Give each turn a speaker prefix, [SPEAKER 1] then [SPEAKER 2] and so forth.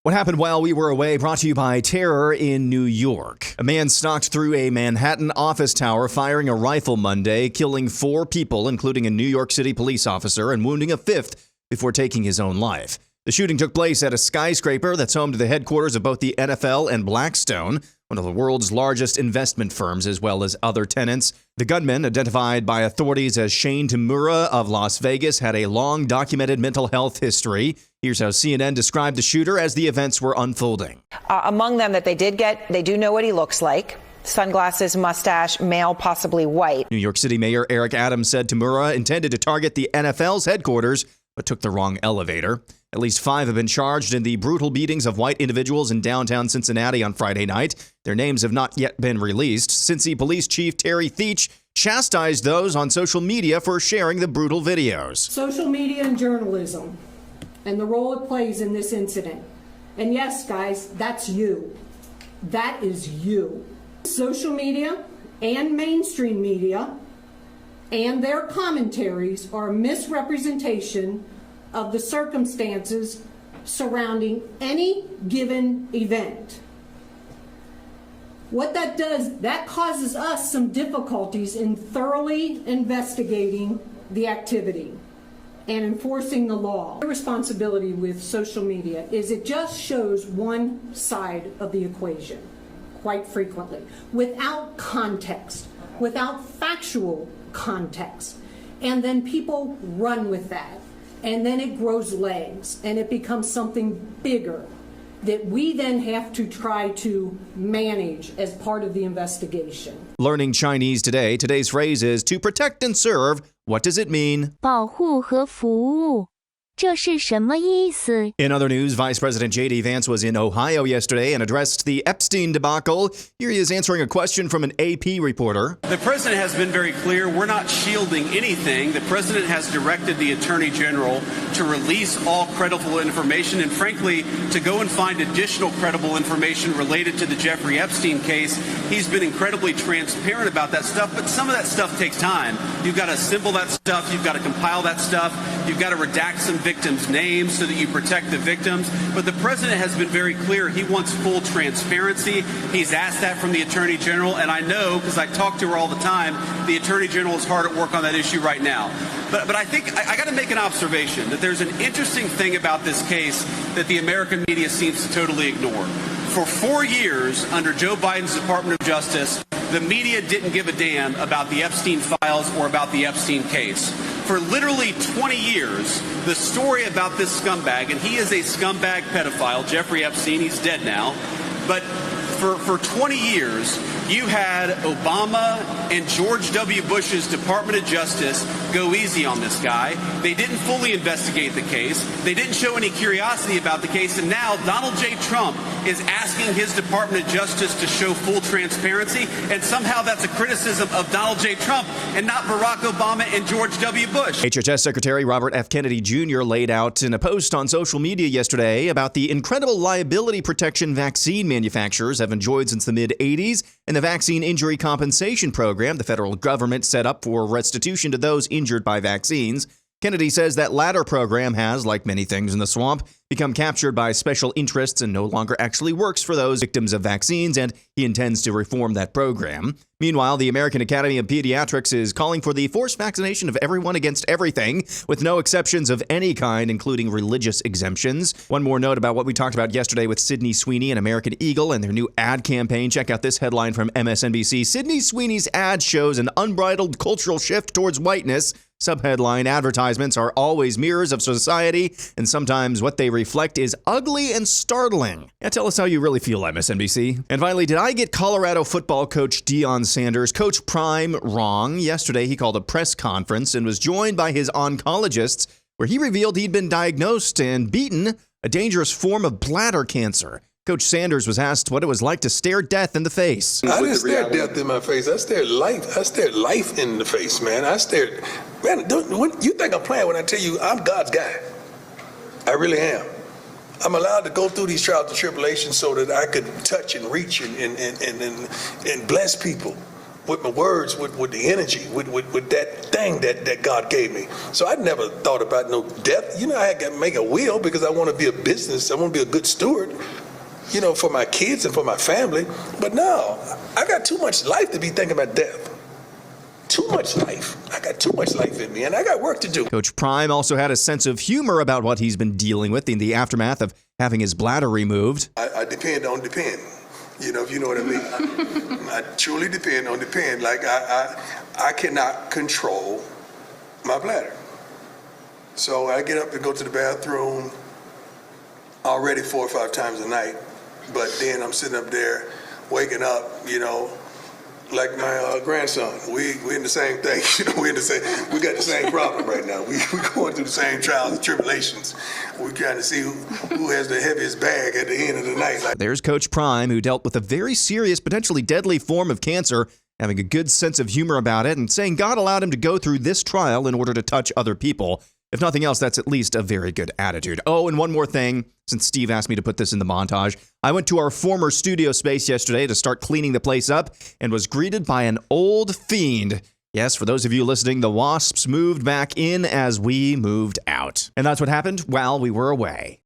[SPEAKER 1] What happened while we were away brought to you by terror in New York. A man stalked through a Manhattan office tower firing a rifle Monday, killing 4 people, including a New York City police officer, and wounding a 5th before taking his own life. The shooting took place at a skyscraper that's home to the headquarters of both the NFL and Blackstone, one of the world's largest investment firms, as well as other tenants. The gunman, identified by authorities as Shane Tamura of Las Vegas, had a long documented mental health history. Here's how CNN described the shooter as the events were unfolding.
[SPEAKER 2] Among them that they do know what he looks like. Sunglasses, mustache, male, possibly white.
[SPEAKER 1] New York City Mayor Eric Adams said Tamura intended to target the NFL's headquarters, but took the wrong elevator. At least 5 have been charged in the brutal beatings of white individuals in downtown Cincinnati on Friday night. Their names have not yet been released. Cincy Police Chief Teresa Theetge chastised those on social media for sharing the brutal videos.
[SPEAKER 3] Social media and journalism and the role it plays in this incident. And yes, guys, that's you. That is you. Social media and mainstream media and their commentaries are a misrepresentation of the circumstances surrounding any given event. What that does, that causes us some difficulties in thoroughly investigating the activity and enforcing the law. The responsibility with social media is it just shows one side of the equation quite frequently, without context, without factual context. And then people run with that. And then it grows legs and it becomes something bigger that we then have to try to manage as part of the investigation.
[SPEAKER 1] Learning Chinese today, today's phrase is to protect and serve. What does it mean?
[SPEAKER 4] 保护和服务，这是什么意思？
[SPEAKER 1] In other news, Vice President J.D. Vance was in Ohio yesterday and addressed the Epstein debacle. Here he is answering a question from an AP reporter.
[SPEAKER 5] The president has been very clear. We're not shielding anything. The president has directed the attorney general to release all credible information and, frankly, to go and find additional credible information related to the Jeffrey Epstein case. He's been incredibly transparent about that stuff, but some of that stuff takes time. You've got to assemble that stuff. You've got to compile that stuff. You've got to redact some victims' names so that you protect the victims. But the president has been very clear. He wants full transparency. He's asked that from the attorney general, and I know, because I talk to her all the time, the attorney general is hard at work on that issue right now. But I think I got to make an observation that there's an interesting thing about this case that the American media seems to totally ignore. For 4 years, under Joe Biden's Department of Justice, the media didn't give a damn about the Epstein files or about the Epstein case. For literally 20 years, the story about this scumbag, and he is a scumbag pedophile, Jeffrey Epstein, he's dead now, but for 20 years, you had Obama and George W. Bush's Department of Justice go easy on this guy. They didn't fully investigate the case. They didn't show any curiosity about the case. And now Donald J. Trump is asking his Department of Justice to show full transparency. And somehow that's a criticism of Donald J. Trump and not Barack Obama and George W. Bush.
[SPEAKER 1] HHS Secretary Robert F. Kennedy Jr. laid out in a post on social media yesterday about the incredible liability protection vaccine manufacturers have enjoyed since the mid-'80s and the Vaccine Injury Compensation Program the federal government set up for restitution to those injured by vaccines. Kennedy says that latter program has, like many things in the swamp, become captured by special interests and no longer actually works for those victims of vaccines, and he intends to reform that program. Meanwhile, the American Academy of Pediatrics is calling for the forced vaccination of everyone against everything, with no exceptions of any kind, including religious exemptions. One more note about what we talked about yesterday with Sydney Sweeney and American Eagle and their new ad campaign. Check out this headline from MSNBC. Sydney Sweeney's ad shows an unbridled cultural shift towards whiteness. Subheadline: advertisements are always mirrors of society, and sometimes what they reflect is ugly and startling. Yeah, tell us how you really feel, MSNBC. And finally, did I get Colorado football coach Deion Sanders, Coach Prime, wrong? Yesterday, he called a press conference and was joined by his oncologists, where he revealed he'd been diagnosed and beaten a dangerous form of bladder cancer. Coach Sanders was asked what it was like to stare death in the face.
[SPEAKER 6] I didn't stare death in my face. I stared life in the face, man. Man, you think I'm playing when I tell you I'm God's guy. I really am. I'm allowed to go through these trials and tribulations so that I could touch and reach and bless people. with my words, with the energy, with that thing that God gave me. So I never thought about no death. You know, I had to make a will because I want to be a business. I want to be a good steward, you know, for my kids and for my family. But no, I got too much life to be thinking about death. Too much life. I got too much life in me, and I got work to do.
[SPEAKER 1] Coach Prime also had a sense of humor about what he's been dealing with in the aftermath of having his bladder removed.
[SPEAKER 6] I depend on depend. You know, if you know what I mean. I truly depend on depend. Like I cannot control my bladder. So I get up and go to the bathroom already 4 or 5 times a night. But then I'm sitting up there waking up, you know, like my grandson. We in the same thing. You know, we got the same problem right now. We going through the same trials and tribulations. We're trying to see who has the heaviest bag at the end of the night.
[SPEAKER 1] There's Coach Prime, who dealt with a very serious, potentially deadly form of cancer, having a good sense of humor about it and saying God allowed him to go through this trial in order to touch other people. If nothing else, that's at least a very good attitude. Oh, and one more thing, since Steve asked me to put this in the montage. I went to our former studio space yesterday to start cleaning the place up and was greeted by an old fiend. Yes, for those of you listening, the Wasps moved back in as we moved out. And that's what happened while we were away.